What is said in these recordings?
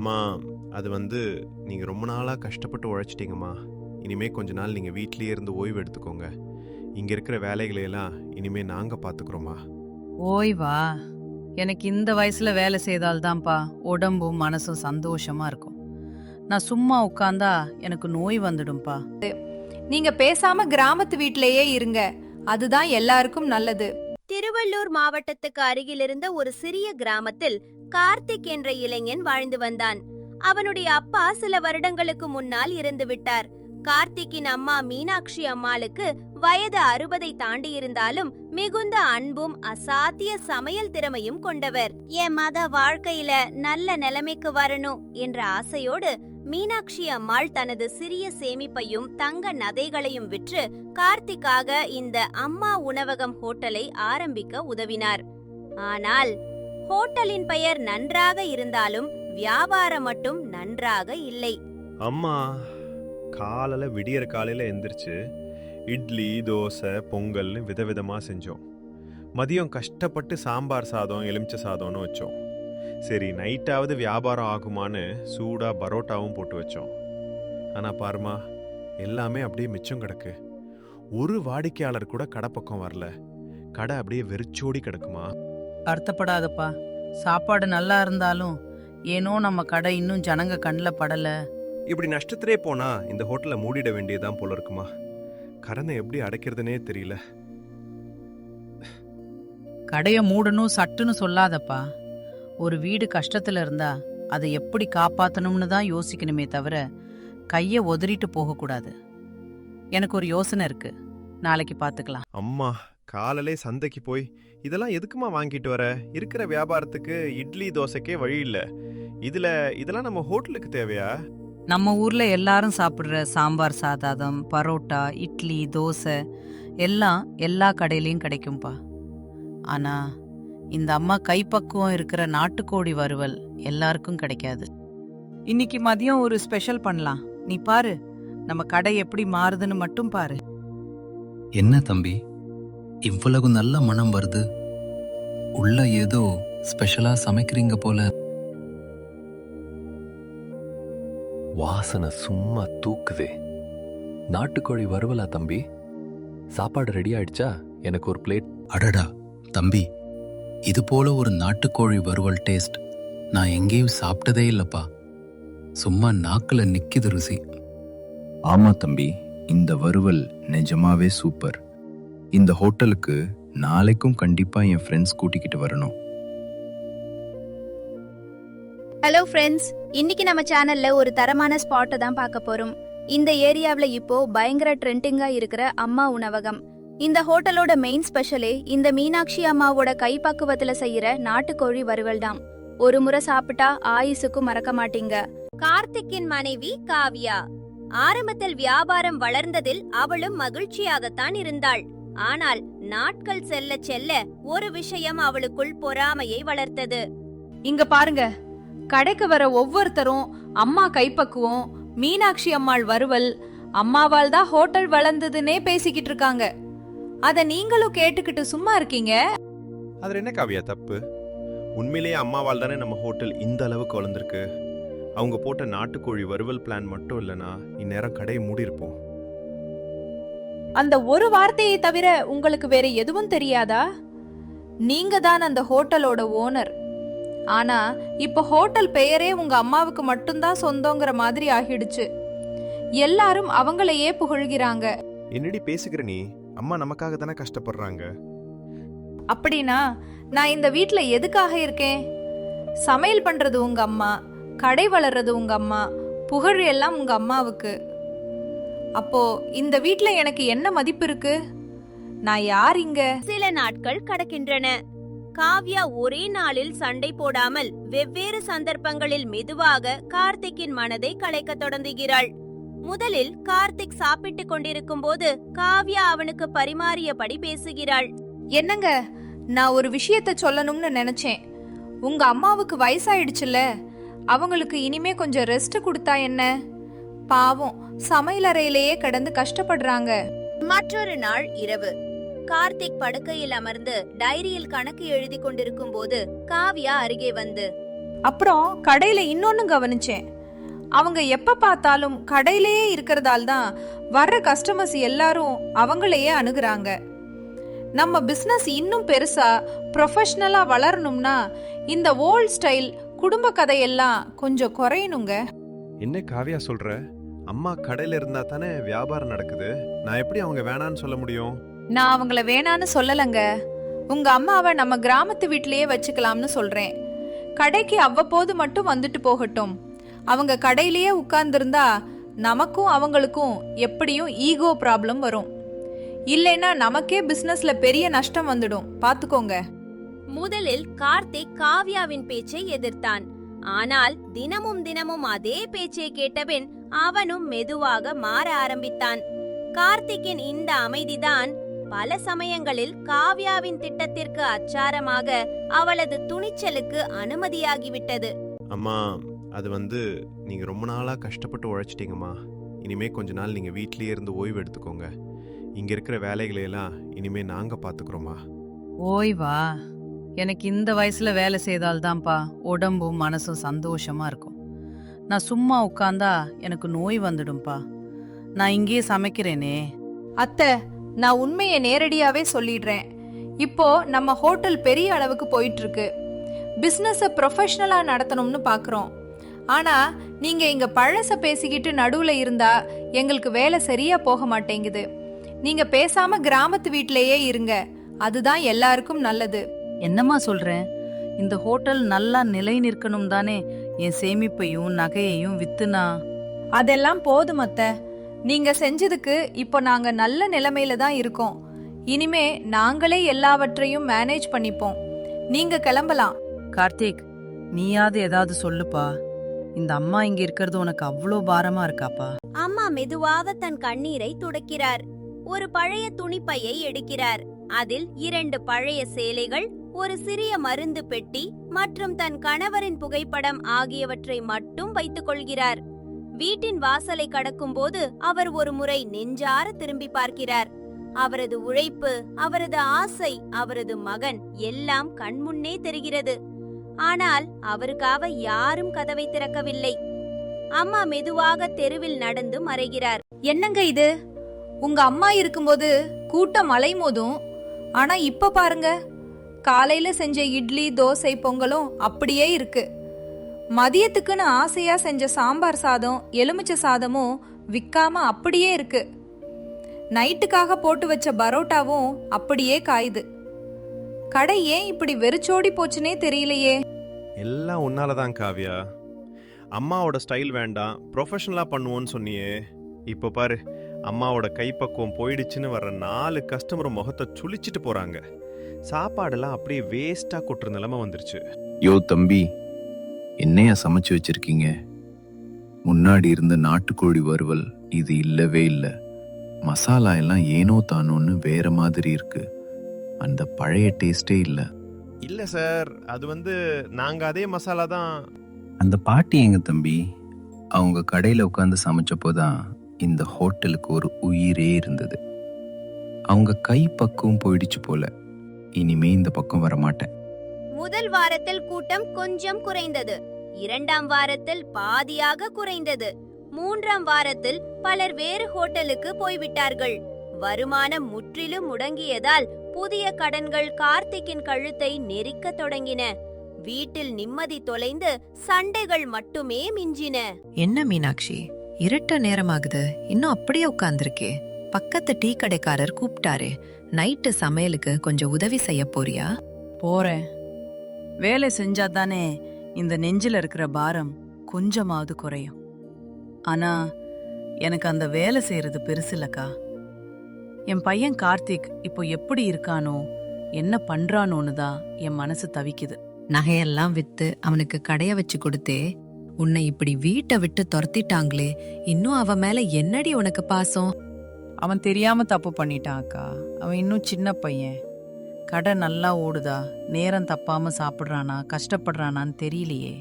அம்மா, அது நீங்க ரொம்ப நாளா கஷ்டப்பட்டு உழைச்சிட்டீங்கம்மா. இனிமே கொஞ்ச நாள் நீங்க வீட்லயே இருந்து ஓய்வு எடுத்துக்கோங்க. இங்க இருக்கிற வேலைகளை எல்லாம் இனிமே நாங்க பாத்துக்கிறோம்மா. ஓய்வா? எனக்கு இந்த வயசுல வேலை செய்தால்தான்ப்பா உடம்பும் மனசும் சந்தோஷமா இருக்கும். நான் சும்மா உட்கார்ந்தா எனக்கு நோய் வந்துடும்பா. நீங்க பேசாம கிராமத்து வீட்லயே இருங்க, அதுதான் எல்லாருக்கும் நல்லது. திருவள்ளூர் மாவட்டத்துக்கு அருகிலிருந்த ஒரு சிறிய கிராமத்தில் கார்த்திக் என்ற இளைஞன் வாழ்ந்து வந்தான். அவனுடைய அப்பா சில வருடங்களுக்கு முன்னால் இறந்து விட்டார். கார்த்திக்கின் அம்மா மீனாட்சி அம்மாளுக்கு வயது 60 தாண்டி இருந்தாலும் மிகுந்த அன்பும் அசாத்திய சமையல் திறமையும் கொண்டவர். என் மத வாழ்க்கையில நல்ல நிலைமைக்கு வரணும் என்ற ஆசையோடு மீனாட்சி அம்மாள் தனது சிறிய சேமிப்பையும் தங்க நகைகளையும் விற்று கார்த்திக்காக இந்த அம்மா உணவகம் ஹோட்டலை ஆரம்பிக்க உதவினார். ஆனால் ஹோட்டலின் பெயர் நன்றாக இருந்தாலும் வியாபாரம் மட்டும் நன்றாக இல்லை. அம்மா, காலையில விடியற காலையில எந்திரிச்சு இட்லி, தோசை, பொங்கல்னு விதவிதமா செஞ்சோம். மதியம் கஷ்டப்பட்டு சாம்பார் சாதம், எலுமிச்சை சாதம்னு வச்சோம். சரி, நைட்டாவது வியாபாரம் ஆகுமான்னு சூடா பரோட்டாவும் போட்டு வச்சோம். ஆனா பாருமா, எல்லாமே அப்படியே மிச்சம் கிடக்கு. ஒரு வாடிக்கையாளர் கூட கடை பக்கம் வரல. கடை அப்படியே வெறிச்சோடி கிடக்குமா. வருத்தப்படாதப்பா. சாப்பாடு நல்லா இருந்தாலும் ஏனோ நம்ம கடை இன்னும் ஜனங்க கண்ணில் படல. இப்படி நஷ்டத்திலே போனா இந்த ஹோட்டலை மூடிட வேண்டியதுதான் போல இருக்குமா. கடனை எப்படி அடைக்கிறதுனே தெரியல. கடையை மூடணும் சட்டுன்னு சொல்லாதப்பா. ஒரு வீடு கஷ்டத்துல இருந்தா அதை எப்படி காப்பாத்தணும்னு தான் யோசிக்கணுமே தவிர கையை உதறிட்டு போகக்கூடாது. எனக்கு ஒரு யோசனை இருக்கு, நாளைக்கு பார்த்துக்கலாம். அம்மா, காலையிலே சந்தைக்கு போய் இதெல்லாம் எதுக்குமா வாங்கிட்டு வர? இருக்கிற வியாபாரத்துக்கு இட்லி தோசைக்கே வழி இல்ல. இதெல்லாம் நம்ம ஹோட்டலுக்கு தேவையா? நம்ம ஊர்ல எல்லாரும் சாப்பிடுற சாம்பார் சாதம், பரோட்டா, இட்லி, தோசை எல்லாம் எல்லா கடையிலயும் கிடைக்கும்பா. ஆனா இந்த அம்மா கைப்பக்குவம் இருக்கிற நாட்டுக்கோழி வறுவல் எல்லாருக்கும் கிடைக்காது. இன்னைக்கு மதியம் ஒரு ஸ்பெஷல் பண்ணலாம். நீ பாரு, நம்ம கடை எப்படி மாறுதுன்னு மட்டும் பாரு. என்ன தம்பி, இவ்வளவு நல்ல மனம் வருது? உள்ள ஏதோ ஸ்பெஷலா சமைக்கிறீங்க போல. வாசனை சும்மா தூக்குதே. நாட்டுக்கோழி வறுவலா தம்பி? சாப்பாடு ரெடி ஆயிடுச்சா? எனக்கு ஒரு பிளேட். அடடா தம்பி, இது போல ஒரு நாட்டுக்கோழி வறுவல் டேஸ்ட் நான் எங்கேயும் சாப்பிட்டதே இல்லப்பா. சும்மா நாக்குல நிக்குது ருசி. ஆமா தம்பி, இந்த வறுவல் நிஜமாவே சூப்பர். இந்த ஹோட்டலுக்கு நாளைக்கும் கண்டிப்பா என் ஃப்ரெண்ட்ஸ் கூட்டிக்கிட்டு வரணும். ஹலோ ஃப்ரெண்ட்ஸ், இன்னைக்கு நம்ம சேனல்ல ஒரு தரமான ஸ்பாட்டை தான் பார்க்க போறோம். இந்த ஏரியாவுல இப்போ பயங்கர ட்ரெண்டிங்கா இருக்கிற அம்மா உணவகம். இந்த ஹோட்டலோட மெயின் ஸ்பெஷலே இந்த மீனாட்சி அம்மாவோட கைப்பக்குவத்துல செய்யற நாட்டுக்கோழி வறுவல் தான். ஒரு முறை சாப்பிட்டா ஆயுசுக்கும் மறக்க மாட்டீங்க. கார்த்திக்கின் மனைவி காவ்யா. ஆரம்பத்தில் வியாபாரம் வளர்ந்ததில் அவளும் மகிழ்ச்சியாகத்தான் இருந்தாள். ஆனால் நாட்கள் செல்ல செல்ல ஒரு விஷயம் அவளுக்குள் பொறாமையை வளர்த்தது. இங்க பாருங்க, கடைக்கு வர ஒவ்வொருத்தரும் அம்மா கைப்பக்குவம், மீனாட்சி அம்மாள் வறுவல், அம்மாவால் தான் ஹோட்டல் வளர்ந்ததுன்னே பேசிக்கிட்டு இருக்காங்க. அத நீங்களும் கேட்டுக்கிட்டு சும்மா இருக்கீங்க. அதுல என்ன காவியா தப்பு? உண்மையிலேயே அம்மாவால் தானே நம்ம ஹோட்டல் இந்த அளவுக்கு வளர்ந்துருக்கு. அவங்க போட்ட நாட்டுக்கோழி வறுவல் பிளான் மட்டும் இல்லைன்னா இந்நேரம் கடையை மூடி இருப்போம். அந்த ஒரு வார்த்தையை தவிர உங்களுக்கு வேற எதுவும் தெரியாதா? நீங்க தான் அந்த ஹோட்டலோட ஓனர். ஆனா இப்ப ஹோட்டல் பெயரே உங்க அம்மாவுக்கு மட்டும்தான் சொந்தங்கிற மாதிரி ஆகிடுச்சு. எல்லாரும் அவங்களையே புகழ்கிறாங்க. என்னடி பேசுகிற நீ? அம்மா நமக்காக தானே கஷ்டப்படுறாங்க. அப்படின்னா நான் இந்த வீட்ல எதுக்காக இருக்கேன்? சமையல் பண்றது உங்க அம்மா, கடை வளர்றது உங்க அம்மா, புகழ் எல்லாம் உங்க அம்மாவுக்கு. அப்போ இந்த வீட்ல எனக்கு என்ன மதிப்பு இருக்கு? நான் யார் இங்க? சில நாட்கள் கடக்கின்றன. காவ்யா ஒரே நாளில் சண்டை போடாமல் வெவ்வேறு சந்தர்ப்பங்களில் மெதுவாக கார்த்திக்கின் மனதை கலைக்க தொடங்குகிறாள். முதலில் கார்த்திக் சாப்பிட்டுக் கொண்டிருக்கும் போது காவ்யா அவனுக்கு பரிமாறியபடி பேசுகிறாள். என்னங்க, நான் ஒரு விஷயத்த சொல்லணும்னு நினைச்சேன். உங்க அம்மாவுக்கு வயசாயிடுச்சுல, அவங்களுக்கு இனிமே கொஞ்சம் ரெஸ்ட் கொடுத்தா என்ன? பாவம், சமையலறையிலேயே கிடந்து கஷ்டப்படுறாங்க. மற்றொரு நாள் இரவு கார்த்திக் படுக்கையில் அமர்ந்து டைரியில் கணக்கு எழுதி கொண்டிருக்கும் போது காவ்யா அருகே வந்து, அப்புறம் கடையில இன்னொன்னு கவனிச்சேன். அவங்க எப்ப பார்த்தாலும் கடையிலேயே இருக்கிறதால தான் வர்ற கஸ்டமர்ஸ் எல்லாரும் அவங்களையே அணுகுறாங்க. நம்ம பிசினஸ் இன்னும் பெருசா ப்ரொஃபஷனலா வளரணும்னா இந்த ஓல்ட் ஸ்டைல் குடும்ப கதையெல்லாம் கொஞ்சம் குறையணுங்க. என்ன காவியா சொல்ற? அம்மா கடையில இருந்தா தானே வியாபாரம் நடக்குது. நான் எப்படி அவங்க வேணான்னு சொல்ல முடியும்? நான் அவங்கள வேணான்னு சொல்லலங்க. உங்க அம்மாவை நம்ம கிராமத்து வீட்டிலேயே வச்சுக்கலாம்னு சொல்றேன். கடைக்கு அவ்வப்போது மட்டும் வந்துட்டு போகட்டும். அவங்க கடையிலேயே உட்கார்ந்துருந்தா நமக்கும் அவங்களுக்கும் எப்படியும் ஈகோ ப்ராப்ளம் வரும். இல்லைன்னா நமக்கே பிசினஸ்ல பெரிய நஷ்டம் வந்துடும். பாத்துக்கோங்க. முதலில் கார்த்திக் காவ்யாவின் பேச்சை எதிர்த்தான். ஆனால் தினமும் தினமும் அதே பேச்சை கேட்டபின் அவனும் மெதுவாக மாற ஆரம்பித்தான். கார்த்திக்கின் இந்த அமைதிதான் பல சமயங்களில் காவ்யாவின் திட்டத்திற்கு அச்சாரமாக அவளது துணிச்சலுக்கு அனுமதியாகிவிட்டது. அம்மா, அது நீங்க ரொம்ப நாளா கஷ்டப்பட்டு உழைச்சிட்டீங்கம்மா. இனிமே கொஞ்ச நாள் நீங்க வீட்லயே இருந்து ஓய்வு எடுத்துக்கோங்க. இங்க இருக்கிற வேலைகளையெல்லாம் இனிமே நாங்க பாத்துக்கிறோமா. ஓய்வா? எனக்கு இந்த வயசுல வேலை செய்தால்தான்ப்பா உடம்பும் மனசும் சந்தோஷமா இருக்கும். நான் சும்மா உட்கார்ந்தா எனக்கு நோய் வந்துடும்பா. நான் இங்கேயே சமைக்கிறேனே. அத்தை, நான் உண்மையை நேரடியாவே சொல்லிடுறேன். இப்போ நம்ம ஹோட்டல் பெரிய அளவுக்கு போயிட்டு இருக்கு. பிசினஸ ப்ரொஃபஷனலா நடத்தணும்னு பாக்குறோம். ஆனா நீங்க இங்க பழச பேசிக்கிட்டு நடுவுல இருந்தா எங்களுக்கு வேலை சரியா போக மாட்டேங்குது. நீங்க பேசாம கிராமத்து வீட்டிலேயே இருங்க. அதுதான் எல்லாருக்கும் நல்லது. என்னம்மா சொல்றேன்? இந்த ஹோட்டல் நல்லா நிலை நிற்கணும் தானே என் சேமிப்பையும் நகையையும் வித்துனா. அதெல்லாம் போதும் அத்தை. நீங்க செஞ்சதுக்கு இப்போ நாங்க நல்ல நிலைமையில தான் இருக்கோம். இனிமே நாங்களே எல்லாவற்றையும் மேனேஜ் பண்ணிப்போம். நீங்க கிளம்பலாம். கார்த்திக், நீயாவது ஏதாவது சொல்லுப்பா. இந்த அம்மா இங்க இருக்கிறது உனக்கு அவ்வளோ பாரமா இருக்காப்பா? அம்மா மெதுவாக தன் கண்ணீரை துடைக்கிறார். ஒரு பழைய துணிப்பையை எடுக்கிறார். அதில் 2 பழைய சேலைகள், ஒரு சிறிய மருந்து பெட்டி மற்றும் தன் கணவரின் புகைப்படம் ஆகியவற்றை மட்டும் வைத்துக் கொள்கிறார். வீட்டின் வாசலை கடக்கும் போது அவர் ஒரு முறை நெஞ்சார திரும்பி பார்க்கிறார். அவரது உழைப்பு, அவரது ஆசை, அவரது மகன் எல்லாம் கண்முன்னே தெரிகிறது. ஆனால் அவருக்காக யாரும் கதவை திறக்கவில்லை. அம்மா மெதுவாக தெருவில் நடந்து மறைகிறார். என்னங்க இது? உங்க அம்மா இருக்கும்போது கூட்டம் அலைமோதும். ஆனா இப்ப பாருங்க, காலையில செஞ்ச இட்லி, தோசை, பொங்கலும் அப்படியே இருக்கு. மதியத்துக்குன்னு ஆசையா செஞ்ச சாம்பார் சாதம், எலுமிச்சை சாதமும் விக்காம அப்படியே இருக்கு. நைட்டுக்காக போட்டு வச்ச பரோட்டாவும் அப்படியே காயுது. கடை ஏன் இப்படி வெறிச்சோடி போச்சுனே தெரியலையே. எல்லாம் உன்னாலதான் காவியா. அம்மாவோட ஸ்டைல் வேண்டாம், ப்ரொஃபஷனலா பண்ணுவோன்னு சொன்னியே. இப்போ பாரு, அம்மாவோட கைப்பக்குவம் போயிடுச்சுன்னு வர்ற 4 கஸ்டமர் முகத்தை சுளிச்சிட்டு போறாங்க. சாப்பாடெல்லாம் அப்படியே வேஸ்டா கொட்டுற நிலைமை வந்துருச்சு. யோ தம்பி, என்னையா சமைச்சு வச்சிருக்கீங்க? முன்னாடி இருந்த நாட்டுக்கோழி வறுவல் இது இல்லவே இல்லை. மசாலா எல்லாம் ஏனோ தானோன்னு வேற மாதிரி இருக்கு. அந்த பழைய டேஸ்டே இல்லை. இல்ல சார், அது நாங்க அதே மசாலா தான். அந்த பாட்டி எங்க தம்பி? அவங்க கடையில் உட்காந்து சமைச்சப்போதான் இந்த ஹோட்டலுக்கு ஒரு உயிரே இருந்தது. அவங்க கை பக்குவம் போயிடுச்சு போல. இனிமே இந்த பக்கம் வரமாட்டேன். முதல் வாரத்தில் கூட்டம் கொஞ்சம் குறைந்தது. 2ஆம் வாரத்தில் பாதியாக குறைந்தது. 3ஆம் வாரத்தில் பலர் வேறு ஹோட்டலுக்கு போய்விட்டார்கள். வருமானம் முற்றிலும் முடங்கியதால் புதிய கடன்கள் கார்த்திக்கின் கழுத்தை நெரிக்க தொடங்கின. வீட்டில் நிம்மதி தொலைந்து சண்டைகள் மட்டுமே மிஞ்சின. என்ன மீனாட்சி, இருட்ட நேரமாகுது, இன்னும் அப்படியே உட்கார்ந்திருக்கே. பக்கத்து டீ கடைக்காரர் கூப்பிட்டாரு. நைட்டு சமையலுக்கு கொஞ்சம் உதவி செய்ய போறியா? போறேன். வேலை செஞ்சாதானே இந்த நெஞ்சில இருக்கிற பாரம் கொஞ்சமாவது குறையும். ஆனா எனக்கு அந்த வேலை செய்யறது பெருசு இல்லக்கா. என் பையன் கார்த்திக் இப்போ எப்படி இருக்கானோ, என்ன பண்றானோன்னு தான் என் மனசு தவிக்குது. நகையெல்லாம் வித்து அவனுக்கு கடைய வச்சு கொடுத்தே, உன்னை இப்படி வீட்டை விட்டு துரத்திட்டாங்களே, இன்னும் அவன் மேல என்னடி உனக்கு பாசம்? அவன் தெரியாம தப்பு பண்ணிட்டான் அக்கா. அவன் இன்னும் சின்ன பையன். கடை நல்லா ஓடுதா, நேரம் தப்பாம சாப்பிட்றானா, கஷ்டப்படுறானான்னு தெரியலையே.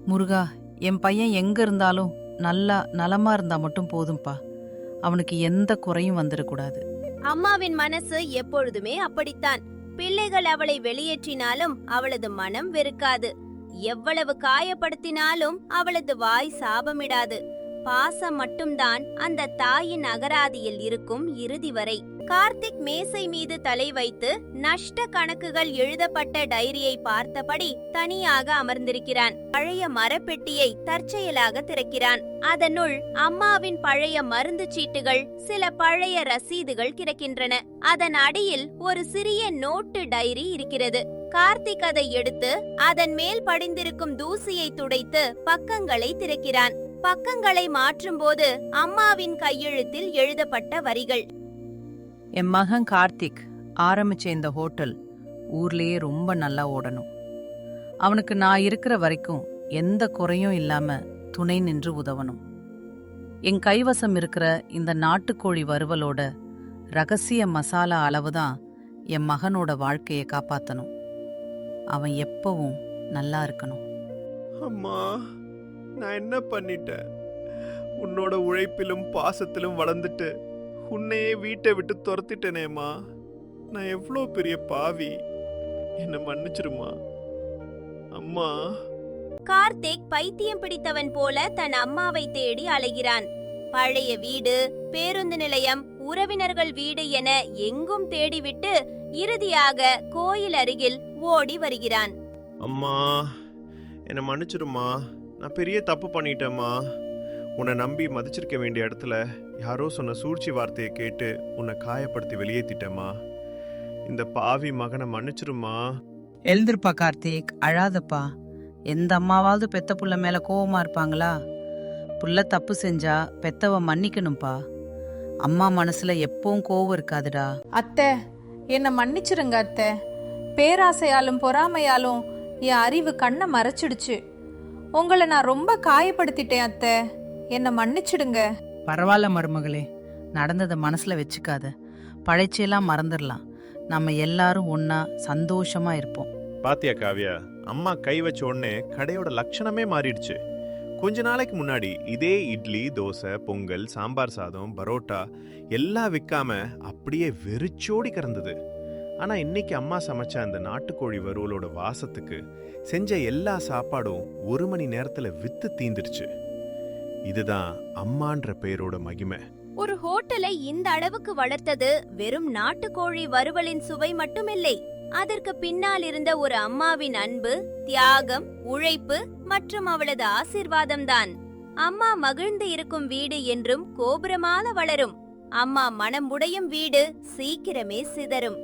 முருகா, என் பையன் எங்க இருந்தாலும் நல்லா நலமா இருந்தா மட்டும் போதும்பா. அவனுக்கு எந்த குறையும் வந்துடக்கூடாது. அம்மாவின் மனசு எப்பொழுதுமே அப்படித்தான். பிள்ளைகள் அவளை வெளியேற்றினாலும் அவளது மனம் வெறுக்காது. எவ்வளவு காயப்படுத்தினாலும் அவளது வாய் சாபமிடாது. பாசம் மட்டும்தான் அந்த தாயின் அகராதியில் இருக்கும் இறுதி வரை. கார்த்திக் மேசை மீது தலை வைத்து நஷ்ட கணக்குகள் எழுதப்பட்ட டைரியை பார்த்தபடி தனியாக அமர்ந்திருக்கிறான். பழைய மரப்பெட்டியை தற்செயலாக திறக்கிறான். அதனுள் அம்மாவின் பழைய மருந்து சீட்டுகள், சில பழைய ரசீதுகள் கிடக்கின்றன. அதன் அடியில் ஒரு சிறிய நோட்டு டைரி இருக்கிறது. கார்த்திக் அதை எடுத்து அதன் மேல் படிந்திருக்கும் தூசியை துடைத்து பக்கங்களை திறக்கிறான். பக்கங்களை மாற்றும் போது அம்மாவின் கையெழுத்தில் எழுதப்பட்ட வரிகள். என் மகன் கார்த்திக் ஆரம்பிச்ச இந்த ஹோட்டல் ஊர்லயே ரொம்ப நல்லா ஓடணும். அவனுக்கு நான் இருக்கிற வரைக்கும் எந்த குறையும் இல்லாம துணை நின்று உதவணும். என் கைவசம் இருக்கிற இந்த நாட்டுக்கோழி வறுவலோட ரகசிய மசாலா அளவுதான் என் மகனோட வாழ்க்கையை காப்பாத்தணும். அவன் எப்பவும் நல்லா இருக்கணும். அம்மா, நான் என்ன பண்ணிட்டேன்? உன்னோட உழைப்பிலும் பாசத்திலும் வளர்ந்துட்டு உன்னையே வீட்டை விட்டு துரத்திட்டேனேம்மா. நான் எவ்வளோ பெரிய பாவி. என்னை மன்னிச்சிருமா அம்மா. கார்த்திக் பைத்தியம் பிடித்தவன் போல தன் அம்மாவை தேடி அலைகிறான். பழைய வீடு, பேருந்து நிலையம், உறவினர்கள் வீடு என எங்கும் தேடிவிட்டு இறுதியாக கோயில் அருகில் ஓடி வருகிறான். அம்மா, என்னை மன்னிச்சிருமா. நான் பெரிய தப்பு பண்ணிட்டேம்மா. உன்னை நம்பி மதிச்சிருக்க வேண்டிய இடத்துல யாரோ சொன்ன சூழ்ச்சி வார்த்தையை கேட்டு உன்னை காயப்படுத்தி வெளியேற்றிட்டேம்மா. இந்த பாவி மகனை மன்னிச்சிருமா. எழுந்திருப்பா கார்த்திக், அழாதப்பா. எந்த அம்மாவாவது பெத்த புள்ள மேல கோவமா இருப்பாங்களா? புள்ள தப்பு செஞ்சா பெத்தவ மன்னிக்கணும்பா. அம்மா மனசுல எப்பவும் கோவம் இருக்காதுடா. அத்தை, என்னை மன்னிச்சிருங்க அத்தை. பேராசையாலும் பொறாமையாலும் என் அறிவு கண்ணை மறைச்சிடுச்சு. உங்களை நான் ரொம்ப காயப்படுத்திட்டேன் அத்தை. என்னை மன்னிச்சிடுங்க. பரவாயில்ல மருமகளே, நடந்ததை மனசுல வச்சுக்காத. பழைச்செல்லாம் மறந்துடலாம். நம்ம எல்லாரும் ஒன்னா சந்தோஷமா இருப்போம். பாத்தியா காவியா, அம்மா கை வச்ச உடனே கடையோட லட்சணமே மாறிடுச்சு. கொஞ்ச நாளைக்கு முன்னாடி இதே இட்லி, தோசை, பொங்கல், சாம்பார் சாதம், பரோட்டா எல்லாம் விற்காம அப்படியே வெறிச்சோடி கிடந்தது. ஆனா இன்னைக்கு அம்மா சமைச்ச அந்த நாட்டுக்கோழி வறுவலோட வாசத்துக்கு செஞ்ச எல்லா சாப்பாடும் 1 மணி நேரத்துல வித்து தீந்துருச்சு. இதுதான் அம்மான்ற பெயரோட மகிமை. ஒரு ஹோட்டலை இந்த அளவுக்கு வளர்த்தது வெறும் நாட்டுக்கோழி வறுவலின் சுவை மட்டுமில்லை. அதற்கு பின்னால் இருந்த ஒரு அம்மாவின் அன்பு, தியாகம், உழைப்பு மற்றும் அவளது ஆசீர்வாதம்தான். அம்மா மகிழ்ந்து இருக்கும் வீடு என்றும் கோபுரமாக வளரும். அம்மா மனம் உடையும் வீடு சீக்கிரமே சிதறும்.